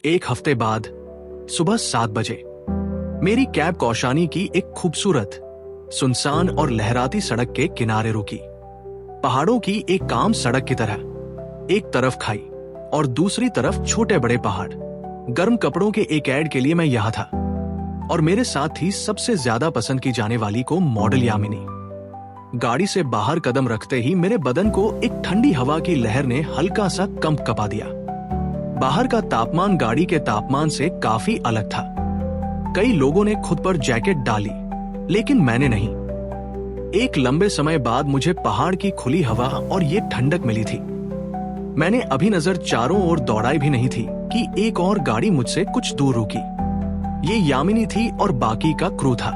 एक हफ्ते बाद सुबह 7 बजे मेरी कैब कौशानी की एक खूबसूरत, सुनसान और लहराती सड़क के किनारे रुकी। पहाड़ों की एक आम सड़क की तरह, एक तरफ खाई और दूसरी तरफ छोटे बड़े पहाड़। गर्म कपड़ों के एक ऐड के लिए मैं यहाँ था और मेरे साथ थी सबसे ज्यादा पसंद की जाने वाली को मॉडल यामिनी। गाड़ी से बाहर कदम रखते ही मेरे बदन को एक ठंडी हवा की लहर ने हल्का सा कंपा दिया। बाहर का तापमान गाड़ी के तापमान से काफी अलग था। कई लोगों ने खुद पर जैकेट डाली, लेकिन मैंने नहीं। एक लंबे समय बाद मुझे पहाड़ की खुली हवा और ये ठंडक मिली थी। मैंने अभी नजर चारों ओर दौड़ाई भी नहीं थी कि एक और गाड़ी मुझसे कुछ दूर रुकी। ये यामिनी थी और बाकी का क्रू था।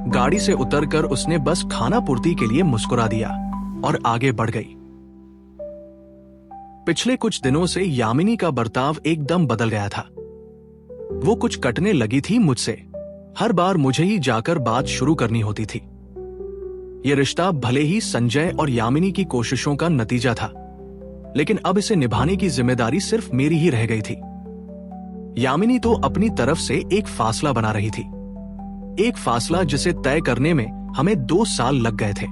गाड़ी से उतरकर उसने बस खाना पूर्ति के लिए मुस्कुरा दिया और आगे बढ़ गई। पिछले कुछ दिनों से यामिनी का बर्ताव एकदम बदल गया था। वो कुछ कटने लगी थी मुझसे। हर बार मुझे ही जाकर बात शुरू करनी होती थी। ये रिश्ता भले ही संजय और यामिनी की कोशिशों का नतीजा था, लेकिन अब इसे निभाने की जिम्मेदारी सिर्फ मेरी ही रह गई थी। यामिनी तो अपनी तरफ से एक फासला बना रही थी, एक फासला जिसे तय करने में हमें 2 साल लग गए थे।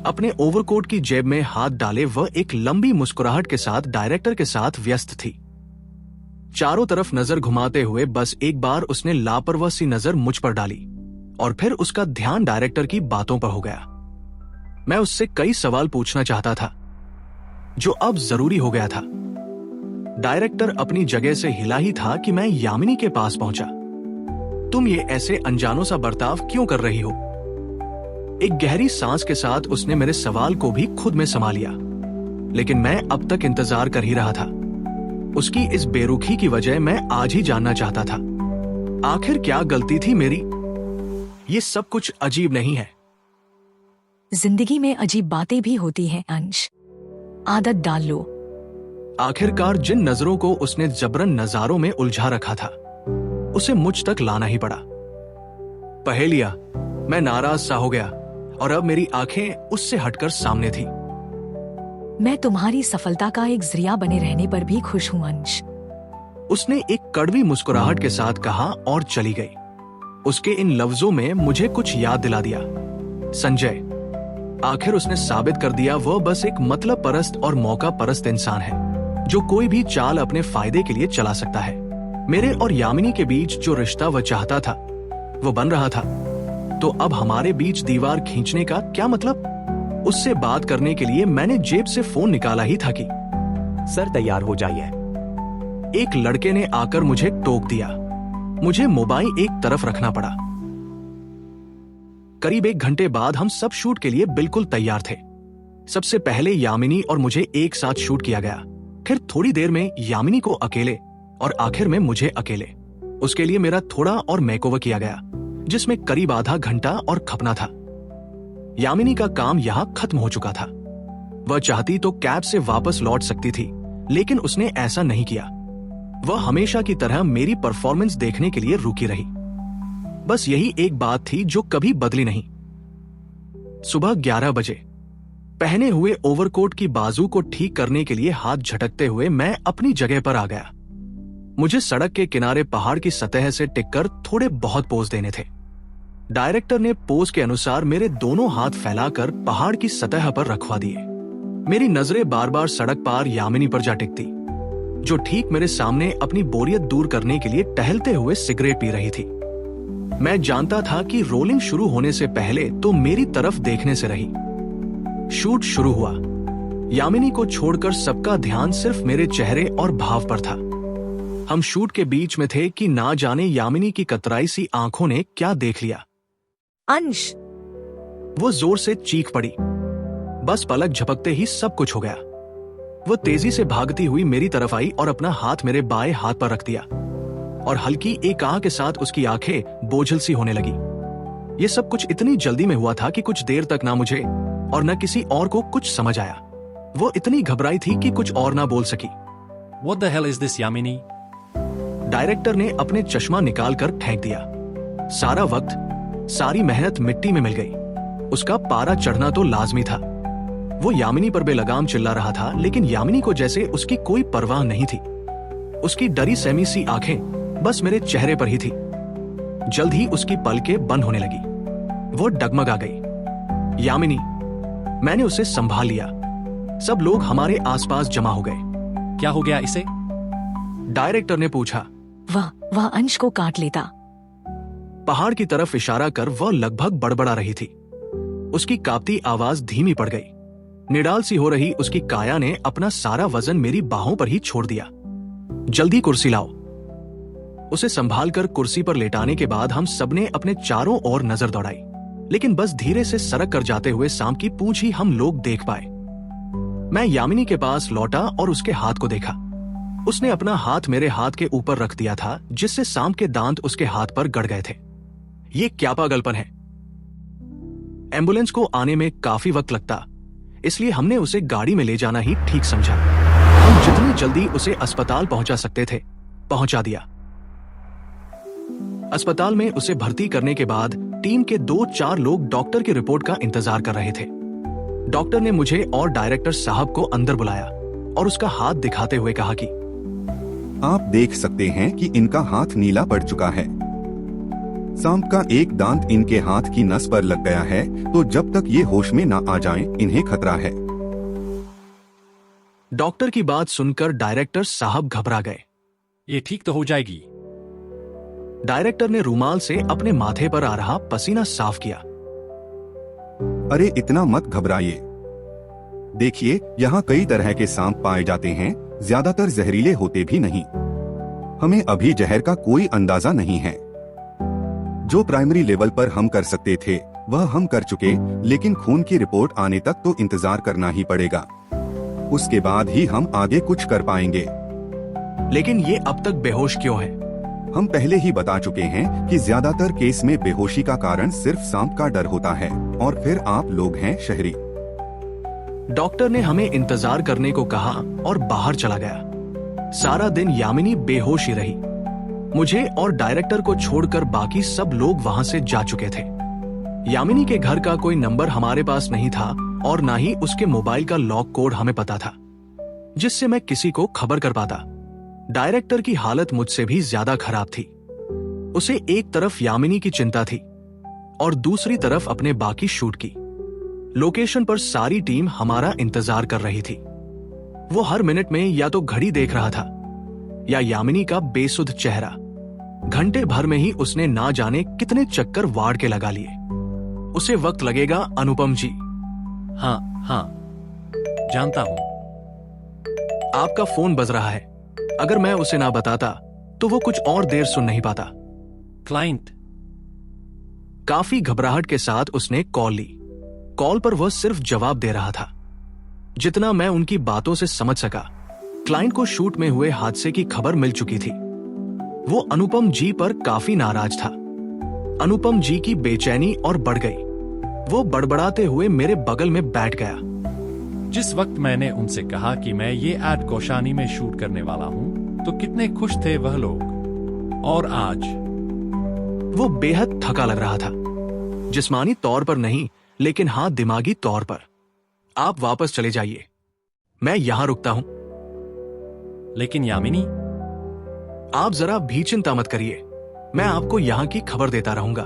अपने ओवरकोट की जेब में हाथ डाले वह एक लंबी मुस्कुराहट के साथ डायरेक्टर के साथ व्यस्त थी। चारों तरफ नजर घुमाते हुए बस एक बार उसने लापरवाह सी नजर मुझ पर डाली और फिर उसका ध्यान डायरेक्टर की बातों पर हो गया। मैं उससे कई सवाल पूछना चाहता था, जो अब जरूरी हो गया था। डायरेक्टर अपनी जगह से हिला ही था कि मैं यामिनी के पास पहुंचा। तुम ये ऐसे अनजानों सा बर्ताव क्यों कर रही हो? एक गहरी सांस के साथ उसने मेरे सवाल को भी खुद में समा लिया, लेकिन मैं अब तक इंतजार कर ही रहा था। उसकी इस बेरुखी की वजह मैं आज ही जानना चाहता था। आखिर क्या गलती थी मेरी? ये सब कुछ अजीब नहीं है। जिंदगी में अजीब बातें भी होती हैं अंश, आदत डाल लो। आखिरकार जिन नजरों को उसने जबरन नजारों में उलझा रखा था, उसे मुझ तक लाना ही पड़ा। पहेलिया, मैं नाराज सा हो गया और अब मेरी आंखें उससे हटकर सामने थी। मैं तुम्हारी सफलता का एक जरिया बने रहने पर भी खुश हूं अंश। उसने एक कड़वी मुस्कुराहट के साथ कहा और चली गई। उसके इन लफ्जों में मुझे कुछ याद दिला दिया। संजय, आखिर उसने साबित कर दिया वह बस एक मतलब परस्त और मौका परस्त इंसान है, जो कोई भी चाल अपने फायदे के लिए चला सकता है। मेरे और यामिनी के बीच जो रिश्ता वह चाहता था, वो बन रहा था। तो अब हमारे बीच दीवार खींचने का क्या मतलब? उससे बात करने के लिए मैंने जेब से फोन निकाला ही था कि सर तैयार हो जाइए। एक लड़के ने आकर मुझे टोक दिया। मुझे मोबाइल एक तरफ रखना पड़ा। करीब 1 घंटे बाद हम सब शूट के लिए बिल्कुल तैयार थे। सबसे पहले यामिनी और मुझे एक साथ शूट किया गया, फिर थोड़ी देर में यामिनी को अकेले और आखिर में मुझे अकेले। उसके लिए मेरा थोड़ा और मेकओवर किया गया, जिसमें करीब आधा घंटा और खपना था। यामिनी का काम यहां खत्म हो चुका था। वह चाहती तो कैब से वापस लौट सकती थी, लेकिन उसने ऐसा नहीं किया। वह हमेशा की तरह मेरी परफॉर्मेंस देखने के लिए रुकी रही। बस यही एक बात थी जो कभी बदली नहीं। सुबह 11 बजे पहने हुए ओवरकोट की बाजू को ठीक करने के लिए हाथ झटकते हुए मैं अपनी जगह पर आ गया। मुझे सड़क के किनारे पहाड़ की सतह से टिककर थोड़े बहुत पोज देने थे। डायरेक्टर ने पोज के अनुसार मेरे दोनों हाथ फैलाकर पहाड़ की सतह पर रखवा दिए। मेरी नजरें बार बार सड़क पार यामिनी पर जा टिकती, जो ठीक मेरे सामने अपनी बोरियत दूर करने के लिए टहलते हुए सिगरेट पी रही थी। मैं जानता था कि रोलिंग शुरू होने से पहले तो मेरी तरफ देखने से रही। शूट शुरू हुआ। यामिनी को छोड़कर सबका ध्यान सिर्फ मेरे चेहरे और भाव पर था। हम शूट के बीच में थे कि ना जाने यामिनी की कतराई सी आंखों ने क्या देख लिया। अंश, वो जोर से चीख पड़ी। बस पलक झपकते ही सब कुछ हो गया। वो तेजी से भागती हुई मेरी तरफ आई और अपना हाथ मेरे बाएं हाथ पर रख दिया और हल्की एक आह के साथ उसकी आंखें बोझल सी होने लगी। ये सब कुछ इतनी जल्दी में हुआ था कि कुछ देर तक ना मुझे और न किसी और को कुछ समझ आया। वो इतनी घबराई थी कि कुछ और ना बोल सकी। What the hell is this, Yamini? Director ने अपने चश्मा निकालकर फेंक दिया। सारा वक्त, सारी मेहनत मिट्टी में मिल गई। उसका पारा चढ़ना तो लाजमी था। वो यामिनी पर बेलगाम चिल्ला रहा था, लेकिन यामिनी को जैसे उसकी कोई परवाह नहीं थी। उसकी डरी सहमी सी आंखें बस मेरे चेहरे पर ही थी। जल्द ही उसकी पलकें बंद होने लगी। वो डगमगा गई। यामिनी, मैंने उसे संभाल लिया। सब लोग हमारे आसपास जमा हो गए। क्या हो गया इसे? डायरेक्टर ने पूछा। वह अंश को काट लेता। पहाड़ की तरफ इशारा कर वह लगभग बड़बड़ा रही थी। उसकी कांपती आवाज धीमी पड़ गई। निडाल सी हो रही उसकी काया ने अपना सारा वजन मेरी बाहों पर ही छोड़ दिया। जल्दी कुर्सी लाओ। उसे संभालकर कुर्सी पर लेटाने के बाद हम सबने अपने चारों ओर नजर दौड़ाई, लेकिन बस धीरे से सरक कर जाते हुए सांप की पूंछ ही हम लोग देख पाए। मैं यामिनी के पास लौटा और उसके हाथ को देखा। उसने अपना हाथ मेरे हाथ के ऊपर रख दिया था, जिससे सांप के दांत उसके हाथ पर गड़ गए थे। ये क्या पागलपन है। एम्बुलेंस को आने में काफी वक्त लगता, इसलिए हमने उसे गाड़ी में ले जाना ही ठीक समझा। हम जितनी जल्दी उसे अस्पताल पहुंचा सकते थे, पहुंचा दिया। अस्पताल में उसे भर्ती करने के बाद टीम के 2-4 लोग डॉक्टर की रिपोर्ट का इंतजार कर रहे थे। डॉक्टर ने मुझे और डायरेक्टर साहब को अंदर बुलाया और उसका हाथ दिखाते हुए कहा कि आप देख सकते हैं कि इनका हाथ नीला पड़ चुका है। सांप का एक दांत इनके हाथ की नस पर लग गया है, तो जब तक ये होश में ना आ जाएं, इन्हें खतरा है। डॉक्टर की बात सुनकर डायरेक्टर साहब घबरा गए। ये ठीक तो हो जाएगी। डायरेक्टर ने रुमाल से अपने माथे पर आ रहा पसीना साफ किया। अरे इतना मत घबराइए। देखिए, यहाँ कई तरह के सांप पाए जाते हैं, ज्यादातर जहरीले होते भी नहीं। हमें अभी जहर का कोई अंदाजा नहीं है। जो प्राइमरी लेवल पर हम कर सकते थे वह हम कर चुके, लेकिन खून की रिपोर्ट आने तक तो इंतजार करना ही पड़ेगा। उसके बाद ही हम आगे कुछ कर पाएंगे। लेकिन ये अब तक बेहोश क्यों है? हम पहले ही बता चुके हैं कि ज्यादातर केस में बेहोशी का कारण सिर्फ सांप का डर होता है, और फिर आप लोग हैं शहरी। डॉक्टर ने हमें इंतजार करने को कहा और बाहर चला गया। सारा दिन यामिनी बेहोश ही रही। मुझे और डायरेक्टर को छोड़कर बाकी सब लोग वहां से जा चुके थे। यामिनी के घर का कोई नंबर हमारे पास नहीं था और ना ही उसके मोबाइल का लॉक कोड हमें पता था, जिससे मैं किसी को खबर कर पाता। डायरेक्टर की हालत मुझसे भी ज्यादा खराब थी। उसे एक तरफ यामिनी की चिंता थी और दूसरी तरफ अपने बाकी शूट की। लोकेशन पर सारी टीम हमारा इंतजार कर रही थी। वो हर मिनट में या तो घड़ी देख रहा था या यामिनी का बेसुध चेहरा। घंटे भर में ही उसने ना जाने कितने चक्कर वार्ड के लगा लिए। उसे वक्त लगेगा अनुपम जी। हाँ, जानता हूँ। आपका फोन बज रहा है। अगर मैं उसे ना बताता तो वो कुछ और देर सुन नहीं पाता। क्लाइंट। काफी घबराहट के साथ उसने कॉल ली। कॉल पर वह सिर्फ जवाब दे रहा था। जितना मैं उनकी बातों से समझ सका, क्लाइंट को शूट में हुए हादसे की खबर मिल चुकी थी। वो अनुपम जी पर काफी नाराज था। अनुपम जी की बेचैनी और बढ़ गई। वो बड़बड़ाते हुए मेरे बगल में बैठ गया। जिस वक्त मैंने उनसे कहा कि मैं ये एड कौशानी में शूट करने वाला हूँ, तो कितने खुश थे वह लोग। और आज वो बेहद थका लग रहा था। जिस्मानी तौर पर नहीं, लेकिन हाँ, दिमागी तौर पर। आप वापस चले जाइए, मैं यहां रुकता हूं। लेकिन यामिनी। आप जरा भी चिंता मत करिए, मैं आपको यहां की खबर देता रहूंगा।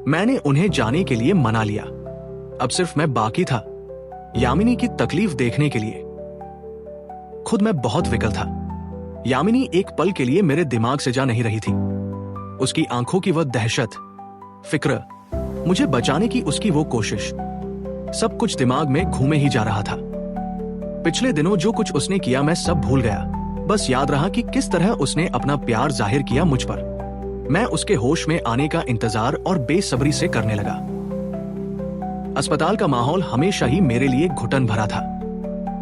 मैंने उन्हें जाने के लिए मना लिया। अब सिर्फ मैं बाकी था यामिनी की तकलीफ देखने के लिए। खुद मैं बहुत विकल था। यामिनी एक पल के लिए मेरे दिमाग से जा नहीं रही थी। उसकी आंखों की वह दहशत, फिक्र, मुझे बचाने की उसकी वो कोशिश, सब कुछ दिमाग में घूमे ही जा रहा था। पिछले दिनों जो कुछ उसने किया मैं सब भूल गया। बस याद रहा कि किस तरह उसने अपना प्यार जाहिर किया मुझ पर। मैं उसके होश में आने का इंतजार और बेसब्री से करने लगा। अस्पताल का माहौल हमेशा ही मेरे लिए घुटन भरा था।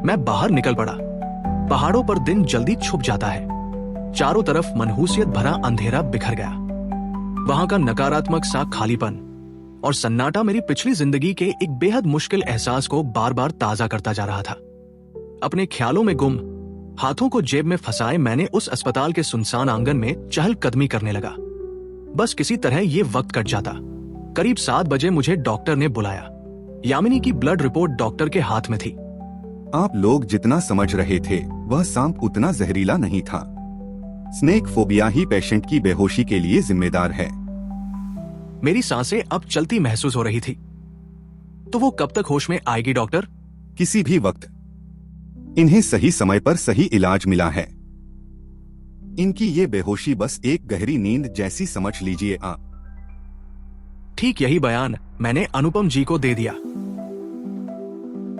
मैं बाहर निकल पड़ा। पहाड़ों पर दिन जल्दी छुप जाता है। चारों तरफ मनहूसियत भरा अंधेरा बिखर गया। वहां का नकारात्मक सा खालीपन और सन्नाटा मेरी पिछली जिंदगी के एक बेहद मुश्किल एहसास को बार बार ताजा करता जा रहा था। अपने ख्यालों में गुम, हाथों को जेब में फंसाए मैंने उस अस्पताल के सुनसान आंगन में चहलकदमी करने लगा। बस किसी तरह ये वक्त कट जाता। करीब 7 बजे मुझे डॉक्टर ने बुलाया। यामिनी की ब्लड रिपोर्ट डॉक्टर के हाथ में थी। आप लोग जितना समझ रहे थे वह सांप उतना जहरीला नहीं था। स्नेक फोबिया ही पेशेंट की बेहोशी के लिए जिम्मेदार है। मेरी सांसें अब चलती महसूस हो रही थी। तो वो कब तक होश में आएगी डॉक्टर? किसी भी वक्त। इन्हें सही समय पर सही इलाज मिला है। इनकी ये बेहोशी बस एक गहरी नींद जैसी समझ लीजिए आप। ठीक यही बयान मैंने अनुपम जी को दे दिया।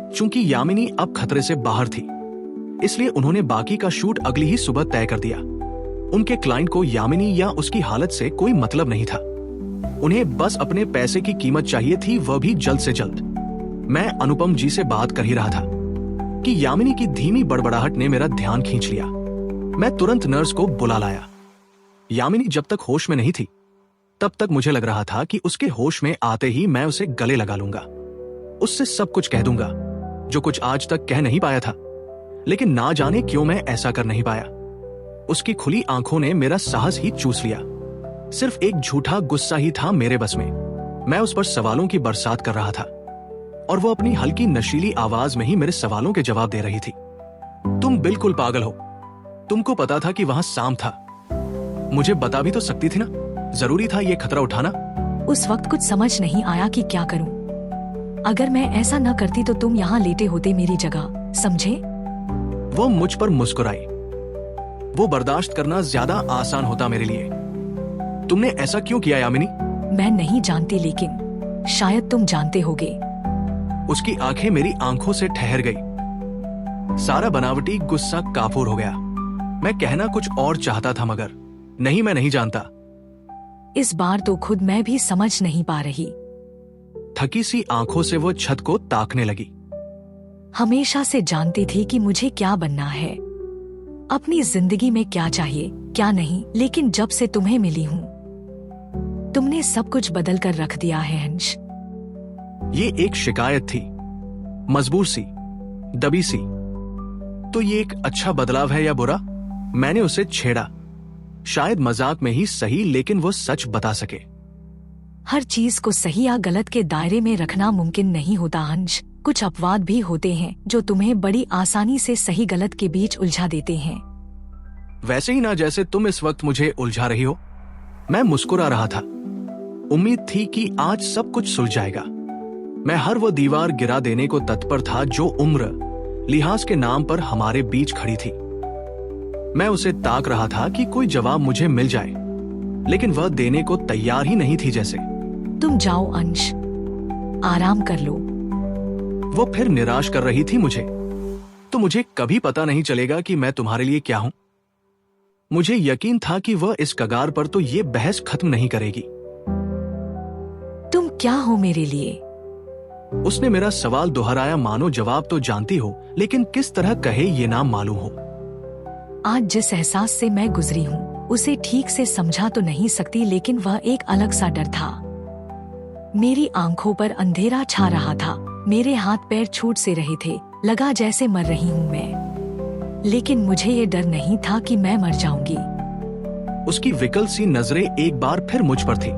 चूंकि यामिनी अब खतरे से बाहर थी, इसलिए उन्होंने बाकी का शूट अगली ही सुबह तय कर दिया। उनके क्लाइंट को यामिनी या उसकी हालत से कोई मतलब नहीं था। उन्हें बस अपने पैसे की कीमत चाहिए थी, वह भी जल्द से जल्द। मैं अनुपम जी से बात कर ही रहा था कि यामिनी की धीमी बड़बड़ाहट ने मेरा ध्यान खींच लिया। मैं तुरंत नर्स को बुला लाया। यामिनी जब तक होश में नहीं थी, तब तक मुझे लग रहा था कि उसके होश में आते ही मैं उसे गले लगा लूंगा, उससे सब कुछ कह दूंगा जो कुछ आज तक कह नहीं पाया था। लेकिन ना जाने क्यों मैं ऐसा कर नहीं पाया। उसकी खुली आंखों ने मेरा साहस ही चूस लिया। सिर्फ एक झूठा गुस्सा ही था मेरे बस में। मैं उस पर सवालों की बरसात कर रहा था और वो अपनी हल्की नशीली आवाज में ही मेरे सवालों के जवाब दे रही थी। तुम बिल्कुल पागल हो। तुमको पता था कि वहां सांप था। मुझे बता भी तो सकती थी ना। जरूरी था ये खतरा उठाना? उस वक्त कुछ समझ नहीं आया कि क्या करूं। अगर मैं ऐसा न करती तो तुम यहाँ लेटे होते मेरी जगह, समझे? वो मुझ पर मुस्कुराई। वो बर्दाश्त करना ज्यादा आसान होता मेरे लिए। तुमने ऐसा क्यों किया यामिनी? मैं नहीं जानती, लेकिन शायद तुम जानते होगे। उसकी आंखें मेरी आंखों से ठहर गई। सारा बनावटी गुस्सा काफूर हो गया। मैं कहना कुछ और चाहता था, मगर नहीं, मैं नहीं जानता। इस बार तो खुद मैं भी समझ नहीं पा रही। थकी सी आंखों से वो छत को ताकने लगी। हमेशा से जानती थी कि मुझे क्या बनना है, अपनी जिंदगी में क्या चाहिए क्या नहीं, लेकिन जब से तुम्हें मिली हूँ, तुमने सब कुछ बदल कर रख दिया है अंश। ये एक शिकायत थी, मजबूर सी, दबी सी। तो ये एक अच्छा बदलाव है या बुरा? मैंने उसे छेड़ा, शायद मजाक में ही सही, लेकिन वो सच बता सके। हर चीज को सही या गलत के दायरे में रखना मुमकिन नहीं होता अंश। कुछ अपवाद भी होते हैं जो तुम्हें बड़ी आसानी से सही गलत के बीच उलझा देते हैं। वैसे ही ना जैसे तुम इस वक्त मुझे उलझा रही हो। मैं मुस्कुरा रहा था। उम्मीद थी कि आज सब कुछ सुलझ जाएगा। मैं हर वो दीवार गिरा देने को तत्पर था जो उम्र लिहाज के नाम पर हमारे बीच खड़ी थी। मैं उसे ताक रहा था कि कोई जवाब मुझे मिल जाए, लेकिन वह देने को तैयार ही नहीं थी। जैसे तुम जाओ अंश, आराम कर लो। वो फिर निराश कर रही थी मुझे। तो मुझे कभी पता नहीं चलेगा कि मैं तुम्हारे लिए क्या हूं। मुझे यकीन था कि वह इस कगार पर तो ये बहस खत्म नहीं करेगी। तुम क्या हो मेरे लिए? उसने मेरा सवाल दोहराया, मानो जवाब तो जानती हो, लेकिन किस तरह कहे ये ना मालूम हो। आज जिस एहसास से मैं गुजरी हूँ उसे ठीक से समझा तो नहीं सकती, लेकिन वह एक अलग सा डर था। मेरी आंखों पर अंधेरा छा रहा था, मेरे हाथ पैर छूट से रहे थे, लगा जैसे मर रही हूँ मैं। लेकिन मुझे ये डर नहीं था कि मैं मर जाऊंगी। उसकी विकल सी नजरें एक बार फिर मुझ पर थी।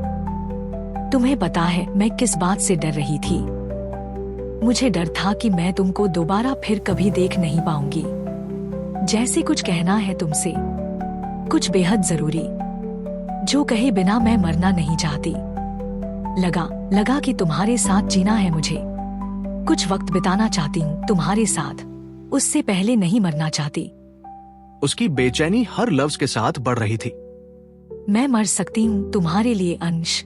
तुम्हें पता है मैं किस बात से डर रही थी? मुझे डर था कि मैं तुमको दोबारा फिर कभी देख नहीं पाऊंगी। जैसे कुछ कहना है तुमसे, कुछ बेहद जरूरी, जो कहे बिना मैं मरना नहीं चाहती। लगा कि तुम्हारे साथ जीना है मुझे। कुछ वक्त बिताना चाहती हूँ तुम्हारे साथ, उससे पहले नहीं मरना चाहती। उसकी बेचैनी हर लफ्ज के साथ बढ़ रही थी। मैं मर सकती हूँ तुम्हारे लिए अंश।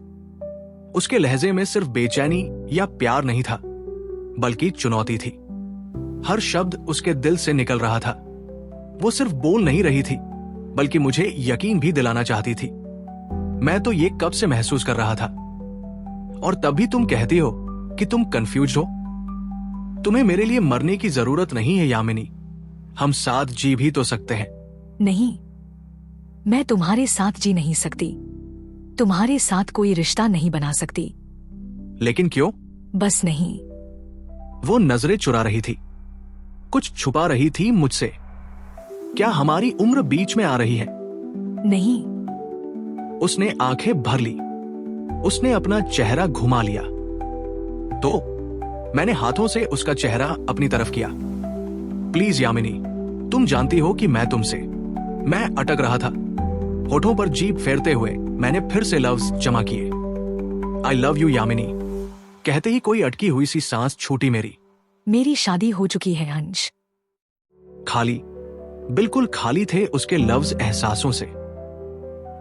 उसके लहजे में सिर्फ बेचैनी या प्यार नहीं था, बल्कि चुनौती थी। हर शब्द उसके दिल से निकल रहा था। वो सिर्फ बोल नहीं रही थी, बल्कि मुझे यकीन भी दिलाना चाहती थी। मैं तो ये कब से महसूस कर रहा था। और तब भी तुम कहती हो कि तुम कंफ्यूज हो। तुम्हें मेरे लिए मरने की जरूरत नहीं है यामिनी। हम साथ जी भी तो सकते हैं। नहीं, मैं तुम्हारे साथ जी नहीं सकती। तुम्हारे साथ कोई रिश्ता नहीं बना सकती। लेकिन क्यों? बस नहीं। वो नजरें चुरा रही थी, कुछ छुपा रही थी मुझसे। क्या हमारी उम्र बीच में आ रही है? नहीं। उसने आंखें भर ली। उसने अपना चेहरा घुमा लिया। तो मैंने हाथों से उसका चेहरा अपनी तरफ किया। प्लीज यामिनी, तुम जानती हो कि मैं तुमसे। मैं अटक रहा था। होठों पर जीभ फेरते हुए मैंने फिर से लफ्ज जमा किए। I love you Yamini. कहते ही कोई अटकी हुई सी सांस छूटी मेरी। मेरी शादी हो चुकी है अंश। खाली, बिल्कुल खाली थे उसके लफ्ज एहसासों से।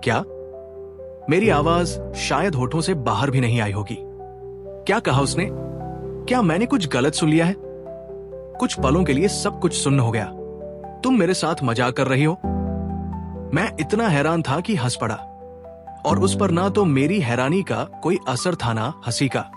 क्या? मेरी आवाज शायद होठों से बाहर भी नहीं आई होगी। क्या कहा उसने? क्या मैंने कुछ गलत सुन लिया है? कुछ पलों के लिए सब कुछ सुन्न हो गया। तुम मेरे साथ मजाक कर रही हो? मैं इतना हैरान था कि हंस पड़ा, और उस पर ना तो मेरी हैरानी का कोई असर था ना हंसी का।